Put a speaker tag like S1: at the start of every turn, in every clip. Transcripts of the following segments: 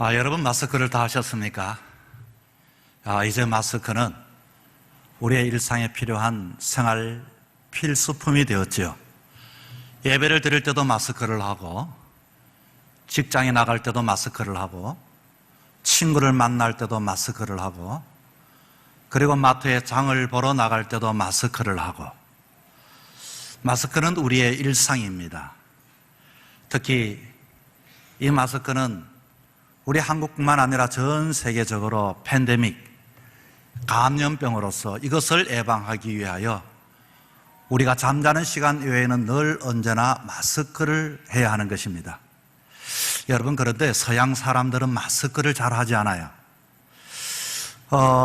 S1: 여러분 마스크를 다 하셨습니까? 이제 마스크는 우리의 일상에 필요한 생활 필수품이 되었지요. 예배를 드릴 때도 마스크를 하고, 직장에 나갈 때도 마스크를 하고, 친구를 만날 때도 마스크를 하고, 그리고 마트에 장을 보러 나갈 때도 마스크를 하고, 마스크는 우리의 일상입니다. 특히 이 마스크는 우리 한국뿐만 아니라 전 세계적으로 팬데믹, 감염병으로서 이것을 예방하기 위하여 우리가 잠자는 시간 외에는 늘 언제나 마스크를 해야 하는 것입니다. 여러분, 그런데 서양 사람들은 마스크를 잘 하지 않아요.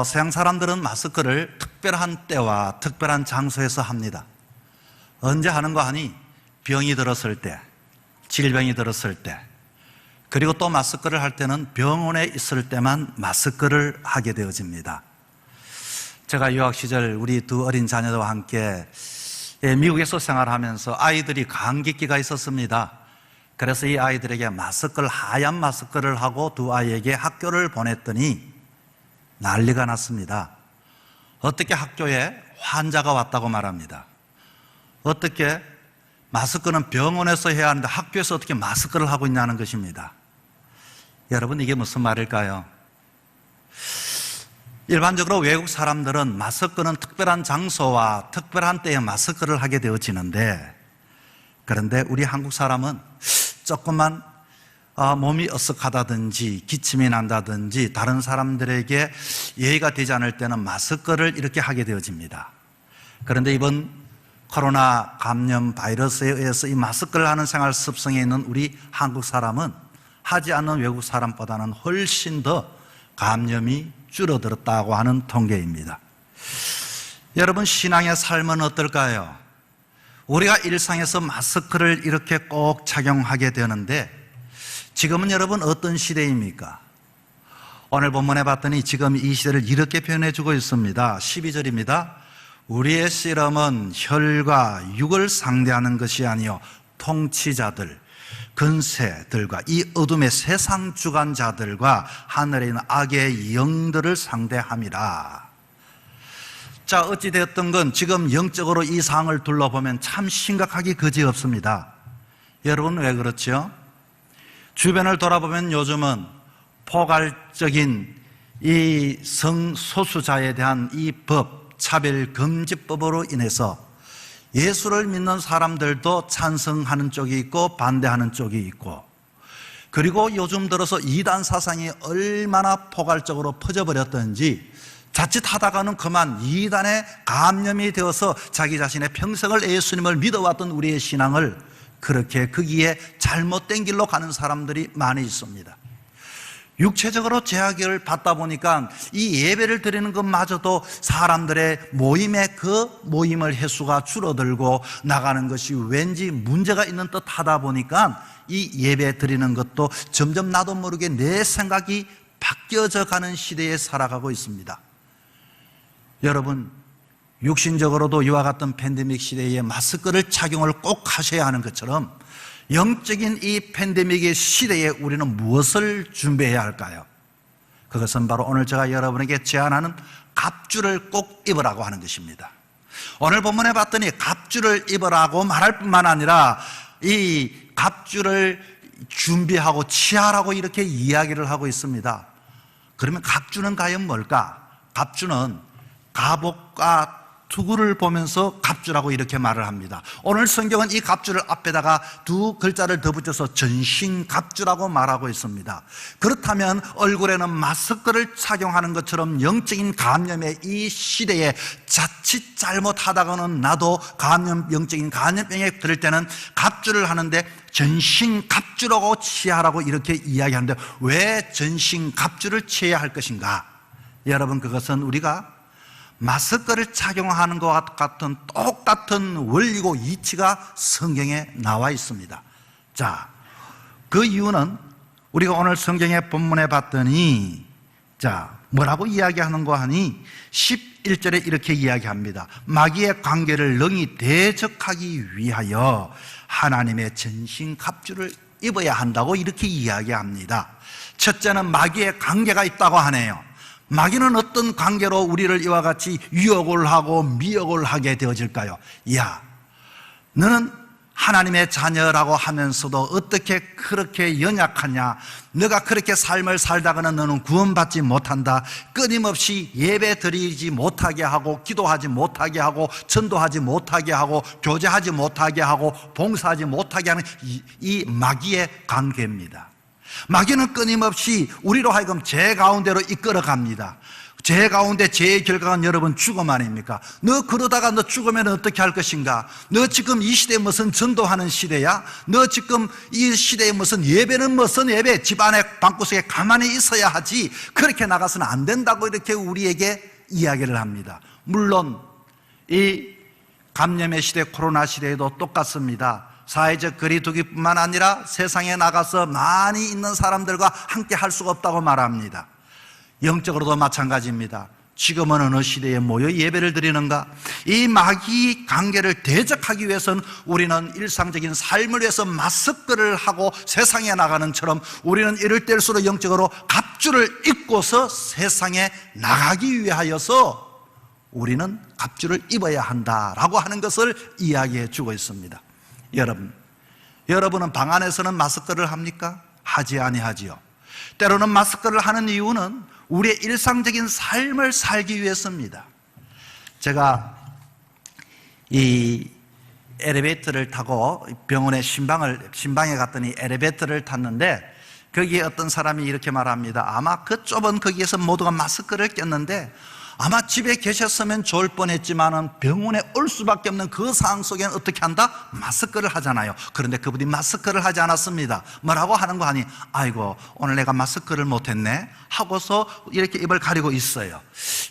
S1: 서양 사람들은 마스크를 특별한 때와 특별한 장소에서 합니다. 언제 하는 거 하니? 병이 들었을 때, 질병이 들었을 때, 그리고 또 마스크를 할 때는 병원에 있을 때만 마스크를 하게 되어집니다. 제가 유학 시절 우리 두 어린 자녀와 함께 미국에서 생활하면서 아이들이 감기기가 있었습니다. 그래서 이 아이들에게 하얀 마스크를 하고 두 아이에게 학교를 보냈더니 난리가 났습니다. 어떻게 학교에 환자가 왔다고 말합니다. 어떻게 마스크는 병원에서 해야 하는데 학교에서 어떻게 마스크를 하고 있냐는 것입니다. 여러분, 이게 무슨 말일까요? 일반적으로 외국 사람들은 마스크는 특별한 장소와 특별한 때에 마스크를 하게 되어지는데, 그런데 우리 한국 사람은 조금만 몸이 어색하다든지 기침이 난다든지 다른 사람들에게 예의가 되지 않을 때는 마스크를 이렇게 하게 되어집니다. 그런데 이번 코로나 감염 바이러스에 의해서 이 마스크를 하는 생활 습성에 있는 우리 한국 사람은 하지 않는 외국 사람보다는 훨씬 더 감염이 줄어들었다고 하는 통계입니다. 여러분, 신앙의 삶은 어떨까요? 우리가 일상에서 마스크를 이렇게 꼭 착용하게 되는데, 지금은 여러분 어떤 시대입니까? 오늘 본문에 봤더니 지금 이 시대를 이렇게 표현해 주고 있습니다. 12절입니다. 우리의 씨름은 혈과 육을 상대하는 것이 아니요 통치자들, 근세들과 이 어둠의 세상 주관자들과 하늘에 있는 악의 영들을 상대함이라. 자, 어찌되었던 건 지금 영적으로 이 상황을 둘러보면 참 심각하기 그지없습니다. 여러분, 왜 그렇죠? 주변을 돌아보면 요즘은 포괄적인 이 성소수자에 대한 이 차별금지법으로 인해서 예수를 믿는 사람들도 찬성하는 쪽이 있고 반대하는 쪽이 있고, 그리고 요즘 들어서 이단 사상이 얼마나 포괄적으로 퍼져버렸던지 자칫하다가는 그만 이단에 감염이 되어서 자기 자신의 평생을 예수님을 믿어왔던 우리의 신앙을 그렇게 거기에 잘못된 길로 가는 사람들이 많이 있습니다. 육체적으로 제약을 받다 보니까 이 예배를 드리는 것마저도 사람들의 모임의 횟수가 줄어들고 나가는 것이 왠지 문제가 있는 듯 하다 보니까 이 예배 드리는 것도 점점 나도 모르게 내 생각이 바뀌어져 가는 시대에 살아가고 있습니다. 여러분, 육신적으로도 이와 같은 팬데믹 시대에 마스크를 착용을 꼭 하셔야 하는 것처럼 영적인 이 팬데믹의 시대에 우리는 무엇을 준비해야 할까요? 그것은 바로 오늘 제가 여러분에게 제안하는 갑주를 꼭 입으라고 하는 것입니다. 오늘 본문에 봤더니 갑주를 입으라고 말할 뿐만 아니라 이 갑주를 준비하고 취하라고 이렇게 이야기를 하고 있습니다. 그러면 갑주는 과연 뭘까? 갑주는 갑옷과 투구를 보면서 갑주라고 이렇게 말을 합니다. 오늘 성경은 이 갑주를 앞에다가 두 글자를 더 붙여서 전신갑주라고 말하고 있습니다. 그렇다면 얼굴에는 마스크를 착용하는 것처럼 영적인 감염의 이 시대에 자칫 잘못하다가는 나도 영적인 감염병에 들을 때는 갑주를 하는데 전신갑주라고 취하라고 이렇게 이야기하는데, 왜 전신갑주를 취해야 할 것인가? 여러분, 그것은 우리가 마스크를 착용하는 것과 같은 똑같은 원리고 이치가 성경에 나와 있습니다. 자, 그 이유는 우리가 오늘 성경의 본문에 봤더니, 자, 뭐라고 이야기하는 거 하니 11절에 이렇게 이야기합니다. 마귀의 관계를 능히 대적하기 위하여 하나님의 전신갑주를 입어야 한다고 이렇게 이야기합니다. 첫째는 마귀의 관계가 있다고 하네요. 마귀는 어떤 관계로 우리를 이와 같이 유혹을 하고 미혹을 하게 되어질까요? 야, 너는 하나님의 자녀라고 하면서도 어떻게 그렇게 연약하냐? 너가 그렇게 삶을 살다가는 너는 구원받지 못한다. 끊임없이 예배 드리지 못하게 하고, 기도하지 못하게 하고, 전도하지 못하게 하고, 교제하지 못하게 하고, 봉사하지 못하게 하는 이 마귀의 관계입니다. 마귀는 끊임없이 우리로 하여금 죄 가운데로 이끌어 갑니다. 죄 가운데 죄의 결과는 여러분 죽음 아닙니까? 너 그러다가 너 죽으면 어떻게 할 것인가? 너 지금 이 시대에 무슨 전도하는 시대야? 너 지금 이 시대에 무슨 예배는 무슨 예배? 집안의 방구석에 가만히 있어야 하지 그렇게 나가서는 안 된다고 이렇게 우리에게 이야기를 합니다. 물론 이 감염의 시대, 코로나 시대에도 똑같습니다. 사회적 거리두기뿐만 아니라 세상에 나가서 많이 있는 사람들과 함께 할 수가 없다고 말합니다. 영적으로도 마찬가지입니다. 지금은 어느 시대에 모여 예배를 드리는가? 이 마귀 관계를 대적하기 위해서는 우리는 일상적인 삶을 위해서 마스크를 하고 세상에 나가는 처럼 우리는 이럴 때일수록 영적으로 갑주를 입고서 세상에 나가기 위하여서 우리는 갑주를 입어야 한다라고 하는 것을 이야기해 주고 있습니다. 여러분은 방 안에서는 마스크를 합니까? 하지 아니하지요. 때로는 마스크를 하는 이유는 우리의 일상적인 삶을 살기 위해서입니다. 제가 이 엘리베이터를 타고 병원에 신방에 갔더니 엘리베이터를 탔는데 거기에 어떤 사람이 이렇게 말합니다. 아마 그 좁은 거기에서 모두가 마스크를 꼈는데 아마 집에 계셨으면 좋을 뻔했지만은 병원에 올 수밖에 없는 그 상황 속에는 어떻게 한다? 마스크를 하잖아요. 그런데 그분이 마스크를 하지 않았습니다. 뭐라고 하는 거 아니? 아이고 오늘 내가 마스크를 못했네 하고서 이렇게 입을 가리고 있어요.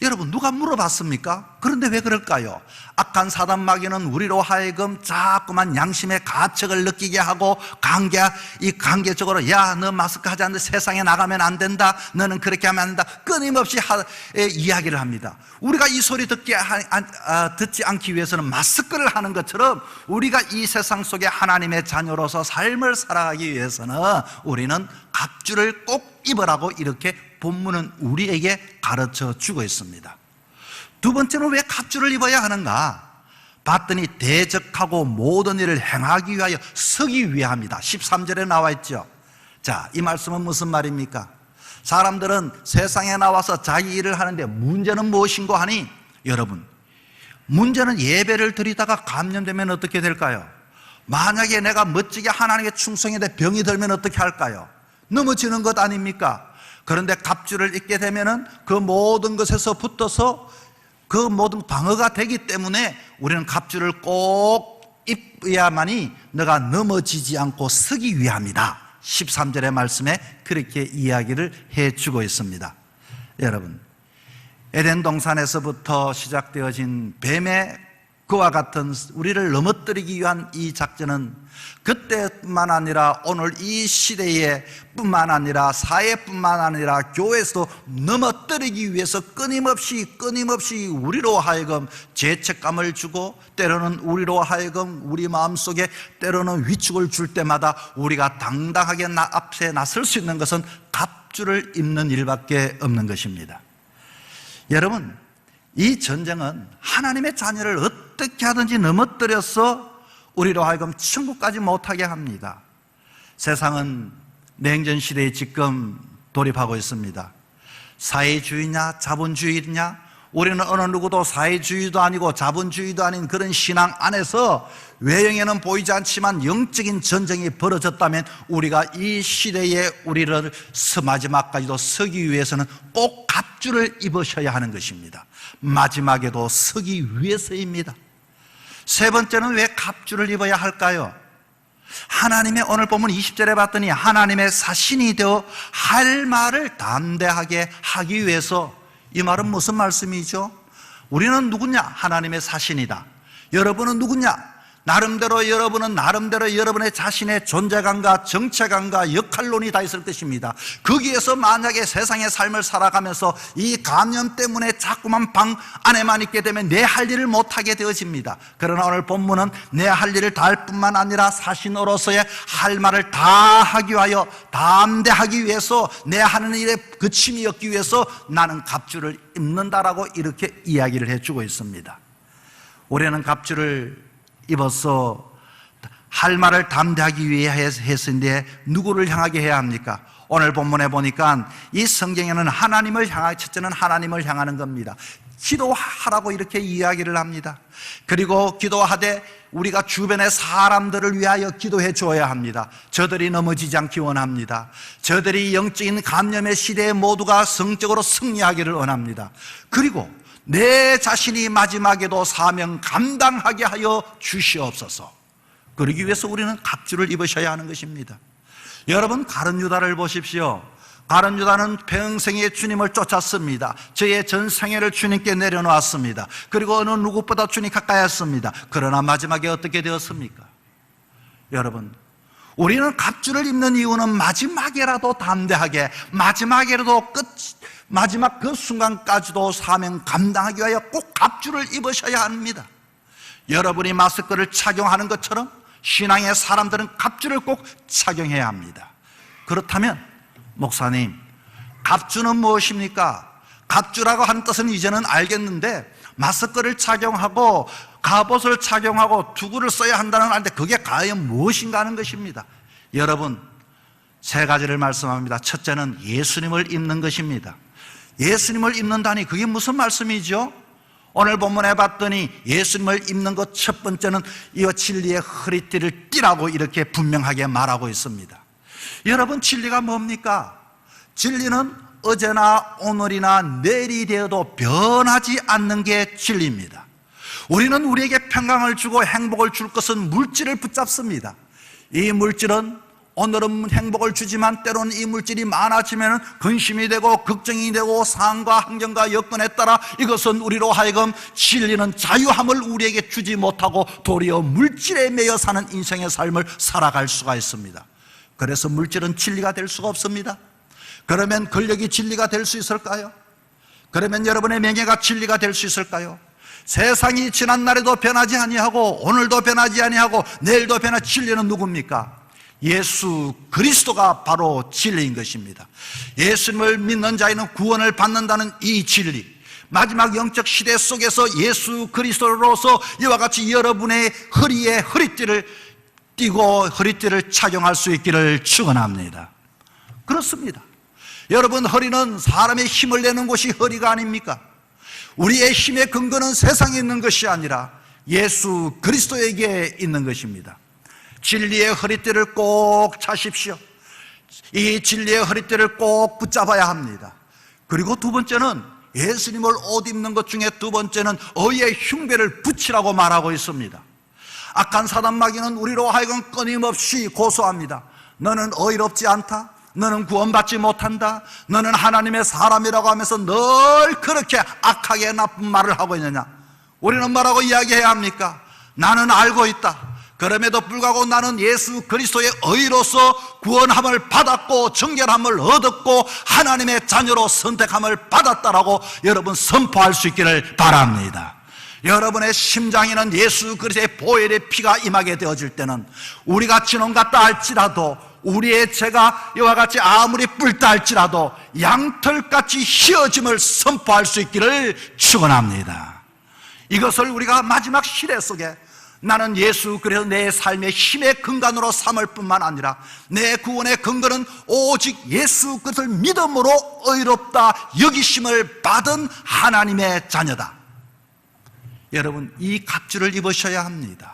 S1: 여러분 누가 물어봤습니까? 그런데 왜 그럴까요? 악한 사단 마귀는 우리로 하여금 자꾸만 양심의 가책을 느끼게 하고 관계적으로 야 너 마스크 하지 않는데 세상에 나가면 안 된다. 너는 그렇게 하면 안 된다. 끊임없이 이야기를 합니다. 우리가 이 소리 듣지 않기 위해서는 마스크를 하는 것처럼 우리가 이 세상 속에 하나님의 자녀로서 삶을 살아가기 위해서는 우리는 갑주를 꼭 입으라고 이렇게 본문은 우리에게 가르쳐 주고 있습니다. 두 번째는 왜 갑주를 입어야 하는가? 봤더니 대적하고 모든 일을 행하기 위하여 서기 위함이다. 13절에 나와 있죠. 자, 이 말씀은 무슨 말입니까? 사람들은 세상에 나와서 자기 일을 하는데 문제는 무엇인고 하니, 여러분 문제는 예배를 드리다가 감염되면 어떻게 될까요? 만약에 내가 멋지게 하나님께 충성했는데 병이 들면 어떻게 할까요? 넘어지는 것 아닙니까? 그런데 갑주를 입게 되면은 그 모든 것에서 붙어서 그 모든 방어가 되기 때문에 우리는 갑주를 꼭 입어야만이 너가 넘어지지 않고 서기 위함이다. 13절의 말씀에 그렇게 이야기를 해주고 있습니다. 여러분, 에덴 동산에서부터 시작되어진 뱀의 그와 같은 우리를 넘어뜨리기 위한 이 작전은 그때뿐만 아니라 오늘 이 시대에 뿐만 아니라 사회뿐만 아니라 교회에서도 넘어뜨리기 위해서 끊임없이 우리로 하여금 죄책감을 주고 때로는 우리로 하여금 우리 마음속에 때로는 위축을 줄 때마다 우리가 당당하게 앞에 나설 수 있는 것은 갑주를 입는 일밖에 없는 것입니다. 여러분, 이 전쟁은 하나님의 자녀를 어떻게 하든지 넘어뜨려서 우리로 하여금 천국까지 못하게 합니다. 세상은 냉전 시대에 지금 돌입하고 있습니다. 사회주의냐 자본주의냐, 우리는 어느 누구도 사회주의도 아니고 자본주의도 아닌 그런 신앙 안에서 외형에는 보이지 않지만 영적인 전쟁이 벌어졌다면 우리가 이 시대에 우리를 마지막까지도 서기 위해서는 꼭 갑주를 입으셔야 하는 것입니다. 마지막에도 서기 위해서입니다. 세 번째는 왜 갑주를 입어야 할까요? 하나님의 오늘 본문 20절에 봤더니 하나님의 사신이 되어 할 말을 담대하게 하기 위해서. 이 말은 무슨 말씀이죠? 우리는 누구냐? 하나님의 사신이다. 여러분은 누구냐? 나름대로 여러분은 나름대로 여러분의 자신의 존재감과 정체감과 역할론이 다 있을 것입니다. 거기에서 만약에 세상의 삶을 살아가면서 이 감염 때문에 자꾸만 방 안에만 있게 되면 내 할 일을 못하게 되어집니다. 그러나 오늘 본문은 내 할 일을 다 할 뿐만 아니라 사신으로서의 할 말을 다 하기 위하여 담대하기 위해서 내 하는 일에 그침이 없기 위해서 나는 갑주를 입는다라고 이렇게 이야기를 해주고 있습니다. 우리는 갑주를 입어서 할 말을 담대하기 위해 했는데 누구를 향하게 해야 합니까? 오늘 본문에 보니까 이 성경에는 하나님을 향하게, 첫째는 하나님을 향하는 겁니다. 기도하라고 이렇게 이야기를 합니다. 그리고 기도하되 우리가 주변의 사람들을 위하여 기도해 줘야 합니다. 저들이 넘어지지 않기 원합니다. 저들이 영적인 감염의 시대에 모두가 성적으로 승리하기를 원합니다. 그리고 내 자신이 마지막에도 사명 감당하게 하여 주시옵소서. 그러기 위해서 우리는 갑주를 입으셔야 하는 것입니다. 여러분, 가룟 유다를 보십시오. 가룟 유다는 평생에 주님을 쫓았습니다. 저의 전생애를 주님께 내려놓았습니다. 그리고 어느 누구보다 주님 가까이 했습니다. 그러나 마지막에 어떻게 되었습니까? 여러분, 우리는 갑주를 입는 이유는 마지막에라도 담대하게, 마지막에라도 마지막 그 순간까지도 사명 감당하기 위하여 꼭 갑주를 입으셔야 합니다. 여러분이 마스크를 착용하는 것처럼 신앙의 사람들은 갑주를 꼭 착용해야 합니다. 그렇다면 목사님, 갑주는 무엇입니까? 갑주라고 하는 뜻은 이제는 알겠는데 마스크를 착용하고 갑옷을 착용하고 투구를 써야 한다는 말인데 그게 과연 무엇인가 하는 것입니다. 여러분, 세 가지를 말씀합니다. 첫째는 예수님을 입는 것입니다. 예수님을 입는다니 그게 무슨 말씀이죠? 오늘 본문에 봤더니 예수님을 입는 것 첫 번째는 이 진리의 허리띠를 띠라고 이렇게 분명하게 말하고 있습니다. 여러분, 진리가 뭡니까? 진리는 어제나 오늘이나 내일이 되어도 변하지 않는 게 진리입니다. 우리는 우리에게 평강을 주고 행복을 줄 것은 물질을 붙잡습니다. 이 물질은 오늘은 행복을 주지만 때로는 이 물질이 많아지면 근심이 되고 걱정이 되고 상황과 환경과 여건에 따라 이것은 우리로 하여금 진리는 자유함을 우리에게 주지 못하고 도리어 물질에 매여 사는 인생의 삶을 살아갈 수가 있습니다. 그래서 물질은 진리가 될 수가 없습니다. 그러면 권력이 진리가 될 수 있을까요? 그러면 여러분의 명예가 진리가 될 수 있을까요? 세상이 지난날에도 변하지 아니하고 오늘도 변하지 아니하고 내일도 변하지 진리는 누굽니까? 예수 그리스도가 바로 진리인 것입니다. 예수님을 믿는 자에는 구원을 받는다는 이 진리, 마지막 영적 시대 속에서 예수 그리스도로서 이와 같이 여러분의 허리에 허리띠를 띠고 허리띠를 착용할 수 있기를 축원합니다. 그렇습니다. 여러분, 허리는 사람의 힘을 내는 곳이 허리가 아닙니까? 우리의 힘의 근거는 세상에 있는 것이 아니라 예수 그리스도에게 있는 것입니다. 진리의 허리띠를 꼭 차십시오. 이 진리의 허리띠를 꼭 붙잡아야 합니다. 그리고 두 번째는 예수님을 옷 입는 것 중에 두 번째는 의의 흉배를 붙이라고 말하고 있습니다. 악한 사단 마귀는 우리로 하여금 끊임없이 고소합니다. 너는 의롭지 않다. 너는 구원받지 못한다. 너는 하나님의 사람이라고 하면서 늘 그렇게 악하게 나쁜 말을 하고 있느냐. 우리는 뭐라고 이야기해야 합니까? 나는 알고 있다. 그럼에도 불구하고 나는 예수 그리스도의 의로서 구원함을 받았고 정결함을 얻었고 하나님의 자녀로 선택함을 받았다라고 여러분 선포할 수 있기를 바랍니다. 여러분의 심장에는 예수 그리스도의 보혈의 피가 임하게 되어질 때는 우리가 진홍 같다 할지라도 우리의 죄가 이와 같이 아무리 뿔다 할지라도 양털같이 휘어짐을 선포할 수 있기를 축원합니다. 이것을 우리가 마지막 시대 속에 나는 예수 그리스도 내 삶의 힘의 근간으로 삼을 뿐만 아니라 내 구원의 근거는 오직 예수 그리스도를 믿음으로 의롭다 여기심을 받은 하나님의 자녀다. 여러분, 이 갑주를 입으셔야 합니다.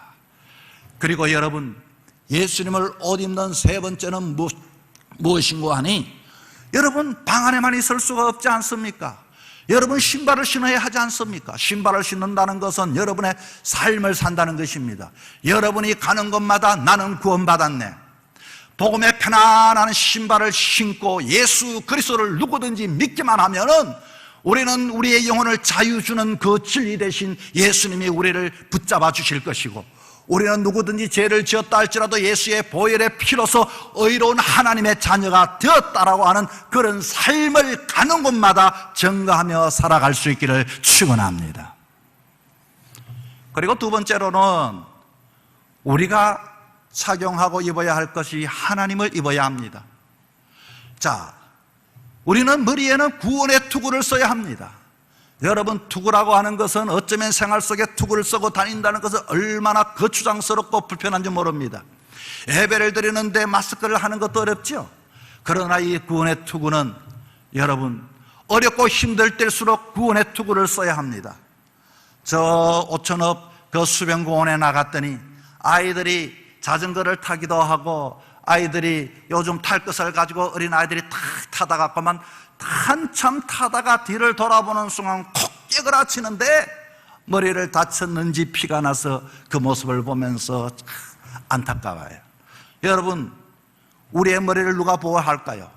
S1: 그리고 여러분, 예수님을 옷 입는 세 번째는 무엇인고 하니 여러분, 방 안에만 있을 수가 없지 않습니까? 여러분, 신발을 신어야 하지 않습니까? 신발을 신는다는 것은 여러분의 삶을 산다는 것입니다. 여러분이 가는 곳마다 나는 구원받았네, 복음의 편안한 신발을 신고 예수 그리스도를 누구든지 믿기만 하면은 우리는 우리의 영혼을 자유 주는 그 진리 대신 예수님이 우리를 붙잡아 주실 것이고 우리는 누구든지 죄를 지었다 할지라도 예수의 보혈의 피로서 의로운 하나님의 자녀가 되었다라고 하는 그런 삶을 가는 곳마다 증거하며 살아갈 수 있기를 축원합니다. 그리고 두 번째로는 우리가 착용하고 입어야 할 것이 하나님을 입어야 합니다. 자, 우리는 머리에는 구원의 투구를 써야 합니다. 여러분, 투구라고 하는 것은 어쩌면 생활 속에 투구를 쓰고 다닌다는 것은 얼마나 거추장스럽고 불편한지 모릅니다. 예배를 드리는데 마스크를 하는 것도 어렵죠. 그러나 이 구원의 투구는 여러분, 어렵고 힘들 때일수록 구원의 투구를 써야 합니다. 저 오천읍 그 수변공원에 나갔더니 아이들이 자전거를 타기도 하고, 아이들이 요즘 탈 것을 가지고 어린 아이들이 탁 타다가만 한참 타다가 뒤를 돌아보는 순간 콕 깨그라치는데 머리를 다쳤는지 피가 나서 그 모습을 보면서 안타까워요. 여러분, 우리의 머리를 누가 보호할까요?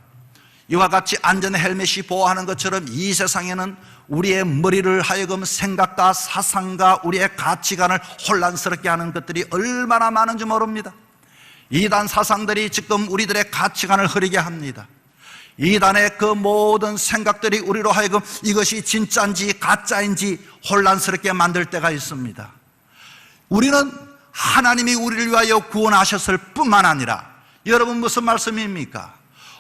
S1: 이와 같이 안전 헬멧이 보호하는 것처럼 이 세상에는 우리의 머리를 하여금 생각과 사상과 우리의 가치관을 혼란스럽게 하는 것들이 얼마나 많은지 모릅니다. 이단 사상들이 지금 우리들의 가치관을 흐리게 합니다. 이단의 그 모든 생각들이 우리로 하여금 이것이 진짜인지 가짜인지 혼란스럽게 만들 때가 있습니다. 우리는 하나님이 우리를 위하여 구원하셨을 뿐만 아니라, 여러분 무슨 말씀입니까?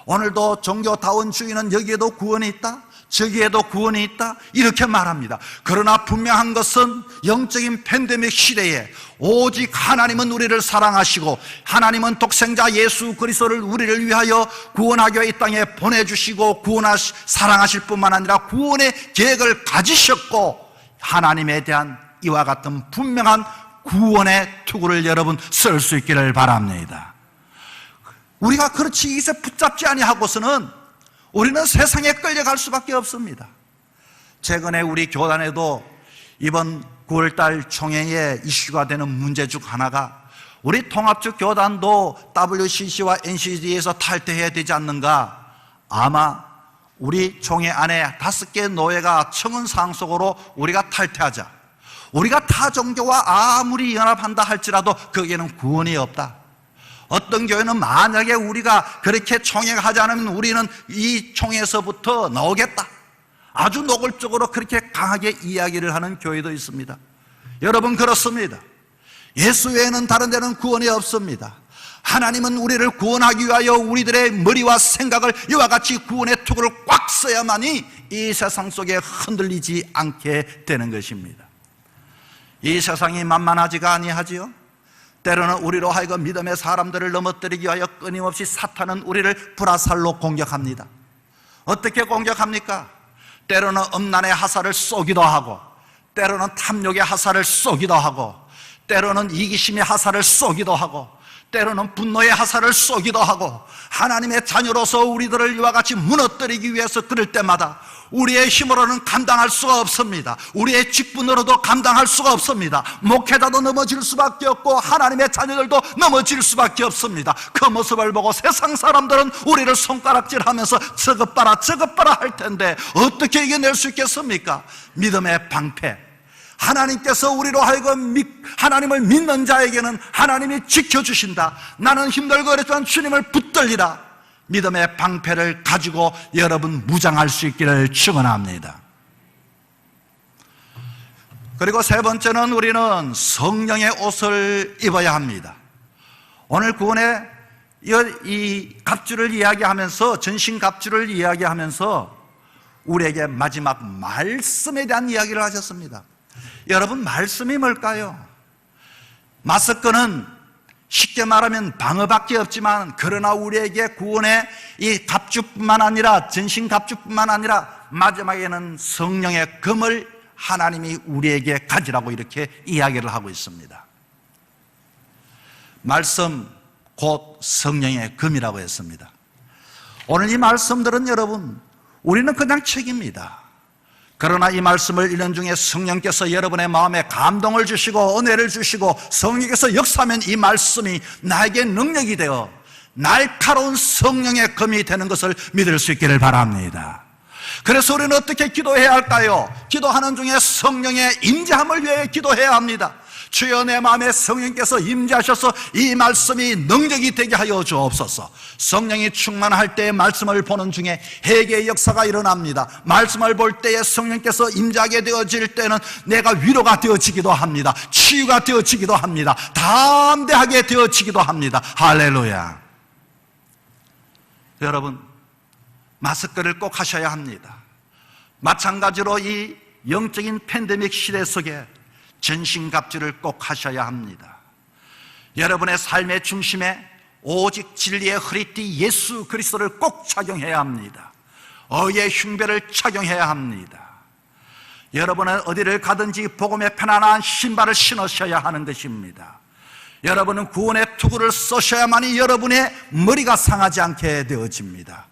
S1: 오늘도 종교다운 주의는 여기에도 구원이 있다, 저기에도 구원이 있다, 이렇게 말합니다. 그러나 분명한 것은 영적인 팬데믹 시대에 오직 하나님은 우리를 사랑하시고 하나님은 독생자 예수 그리스도를 우리를 위하여 구원하기 위해 이 땅에 보내주시고 사랑하실 뿐만 아니라 구원의 계획을 가지셨고, 하나님에 대한 이와 같은 분명한 구원의 투구를 여러분 쓸 수 있기를 바랍니다. 우리가 그렇지 이제 붙잡지 아니하고서는 우리는 세상에 끌려갈 수밖에 없습니다. 최근에 우리 교단에도 이번 9월달 총회에 이슈가 되는 문제 중 하나가, 우리 통합적 교단도 WCC와 NCD에서 탈퇴해야 되지 않는가. 아마 우리 총회 안에 5개 노예가 청은 사항 속으로 우리가 탈퇴하자, 우리가 타 종교와 아무리 연합한다 할지라도 거기에는 구원이 없다. 어떤 교회는 만약에 우리가 그렇게 총회하지 않으면 우리는 이 총회에서부터 나오겠다, 아주 노골적으로 그렇게 강하게 이야기를 하는 교회도 있습니다. 여러분, 그렇습니다. 예수 외에는 다른 데는 구원이 없습니다. 하나님은 우리를 구원하기 위하여 우리들의 머리와 생각을 이와 같이 구원의 투구를 꽉 써야만이 이 세상 속에 흔들리지 않게 되는 것입니다. 이 세상이 만만하지가 아니하지요. 때로는 우리로 하여금 믿음의 사람들을 넘어뜨리기 위하여 끊임없이 사탄은 우리를 불화살로 공격합니다. 어떻게 공격합니까? 때로는 음란의 화살을 쏘기도 하고, 때로는 탐욕의 화살을 쏘기도 하고, 때로는 이기심의 화살을 쏘기도 하고, 때로는 분노의 화살을 쏘기도 하고, 하나님의 자녀로서 우리들을 이와 같이 무너뜨리기 위해서 그럴 때마다 우리의 힘으로는 감당할 수가 없습니다. 우리의 직분으로도 감당할 수가 없습니다. 목회자도 넘어질 수밖에 없고 하나님의 자녀들도 넘어질 수밖에 없습니다. 그 모습을 보고 세상 사람들은 우리를 손가락질하면서 저것 봐라 저것 봐라 할 텐데 어떻게 이겨낼 수 있겠습니까? 믿음의 방패, 하나님께서 우리로 하여금 하나님을 믿는 자에게는 하나님이 지켜주신다. 나는 힘들고 그랬지만 주님을 붙들리라. 믿음의 방패를 가지고 여러분 무장할 수 있기를 축원합니다. 그리고 세 번째는 우리는 성령의 옷을 입어야 합니다. 오늘 구원의 이 갑주를 이야기하면서, 전신 갑주를 이야기하면서 우리에게 마지막 말씀에 대한 이야기를 하셨습니다. 여러분, 말씀이 뭘까요? 마스크는 쉽게 말하면 방어밖에 없지만, 그러나 우리에게 구원의 이 갑주뿐만 아니라, 전신 갑주뿐만 아니라 마지막에는 성령의 금을 하나님이 우리에게 가지라고 이렇게 이야기를 하고 있습니다. 말씀 곧 성령의 금이라고 했습니다. 오늘 이 말씀들은 여러분, 우리는 그냥 책입니다. 그러나 이 말씀을 읽는 중에 성령께서 여러분의 마음에 감동을 주시고 은혜를 주시고 성령께서 역사하면 이 말씀이 나에게 능력이 되어 날카로운 성령의 검이 되는 것을 믿을 수 있기를 바랍니다. 그래서 우리는 어떻게 기도해야 할까요? 기도하는 중에 성령의 임재함을 위해 기도해야 합니다. 주여 내 마음에 성령께서 임재하셔서 이 말씀이 능력이 되게 하여 주옵소서. 성령이 충만할 때에 말씀을 보는 중에 회개의 역사가 일어납니다. 말씀을 볼 때에 성령께서 임재하게 되어질 때는 내가 위로가 되어지기도 합니다. 치유가 되어지기도 합니다. 담대하게 되어지기도 합니다. 할렐루야. 여러분, 마스크를 꼭 하셔야 합니다. 마찬가지로 이 영적인 팬데믹 시대 속에 전신갑주를 꼭 하셔야 합니다. 여러분의 삶의 중심에 오직 진리의 허리띠 예수 그리스도를 꼭 착용해야 합니다. 의의 흉배를 착용해야 합니다. 여러분은 어디를 가든지 복음의 편안한 신발을 신으셔야 하는 것입니다. 여러분은 구원의 투구를 쏘셔야만이 여러분의 머리가 상하지 않게 되어집니다.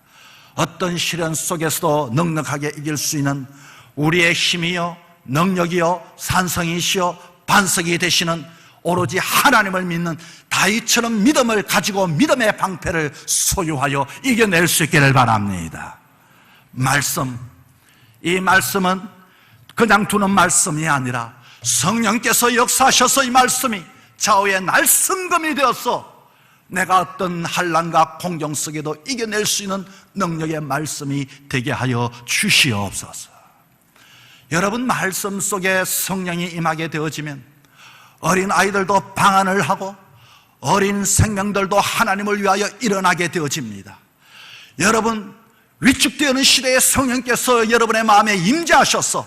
S1: 어떤 시련 속에서도 넉넉하게 이길 수 있는 우리의 힘이요 능력이요 산성이시요 반석이 되시는 오로지 하나님을 믿는 다윗처럼 믿음을 가지고 믿음의 방패를 소유하여 이겨낼 수 있기를 바랍니다. 이 말씀은 그냥 두는 말씀이 아니라 성령께서 역사하셔서 이 말씀이 좌우의 날성검이 되어서 내가 어떤 환난과 공경 속에도 이겨낼 수 있는 능력의 말씀이 되게 하여 주시옵소서. 여러분, 말씀 속에 성령이 임하게 되어지면 어린 아이들도 방언을 하고 어린 생명들도 하나님을 위하여 일어나게 되어집니다. 여러분, 위축되는 시대에 성령께서 여러분의 마음에 임재하셔서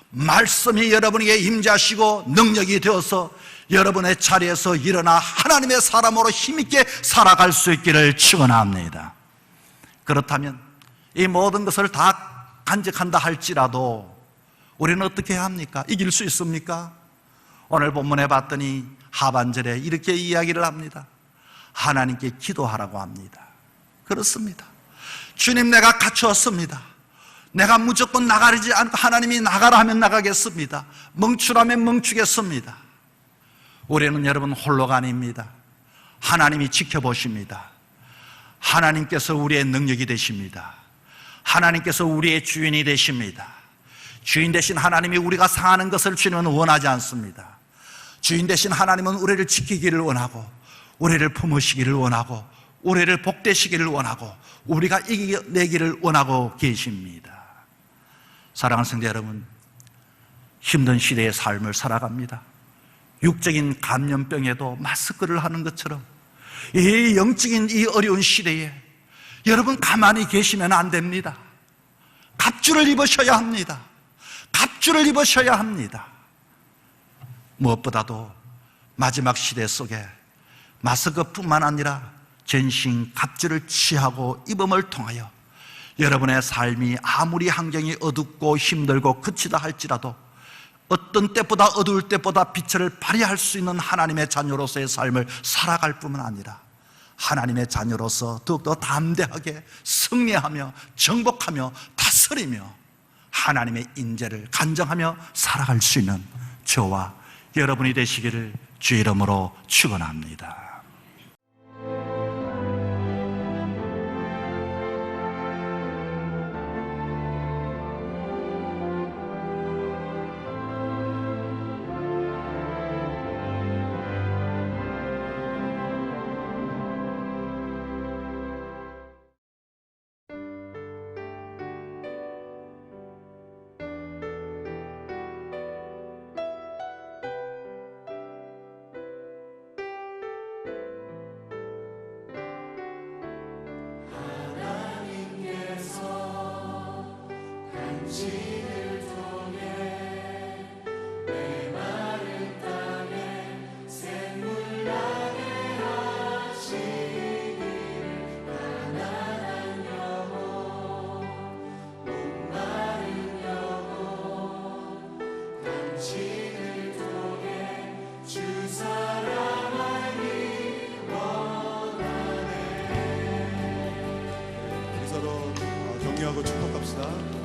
S1: 말씀이 여러분에게 임재하시고 능력이 되어서 여러분의 자리에서 일어나 하나님의 사람으로 힘있게 살아갈 수 있기를 축원합니다. 그렇다면 이 모든 것을 다 간직한다 할지라도 우리는 어떻게 해야 합니까? 이길 수 있습니까? 오늘 본문에 봤더니 하반절에 이렇게 이야기를 합니다. 하나님께 기도하라고 합니다. 그렇습니다. 주님, 내가 갖추었습니다. 내가 무조건 나가지 않고 하나님이 나가라 하면 나가겠습니다. 멈추라면 멈추겠습니다. 우리는 여러분 홀로가 아닙니다. 하나님이 지켜보십니다. 하나님께서 우리의 능력이 되십니다. 하나님께서 우리의 주인이 되십니다. 주인 되신 하나님이 우리가 상하는 것을 주님은 원하지 않습니다. 주인 되신 하나님은 우리를 지키기를 원하고 우리를 품으시기를 원하고 우리를 복되시기를 원하고 우리가 이겨내기를 원하고 계십니다. 사랑하는 성도 여러분, 힘든 시대의 삶을 살아갑니다. 육적인 감염병에도 마스크를 하는 것처럼 이 영적인 이 어려운 시대에 여러분 가만히 계시면 안 됩니다. 갑주를 입으셔야 합니다. 갑주를 입으셔야 합니다. 무엇보다도 마지막 시대 속에 마스크뿐만 아니라 전신 갑주를 취하고 입음을 통하여 여러분의 삶이 아무리 환경이 어둡고 힘들고 그치다 할지라도 어떤 때보다 어두울 때보다 빛을 발휘할 수 있는 하나님의 자녀로서의 삶을 살아갈 뿐만 아니라 하나님의 자녀로서 더욱더 담대하게 승리하며 정복하며 다스리며 하나님의 인재를 간정하며 살아갈 수 있는 저와 여러분이 되시기를 주의 이름으로 축원합니다.
S2: 서로 격려하고 축복합시다.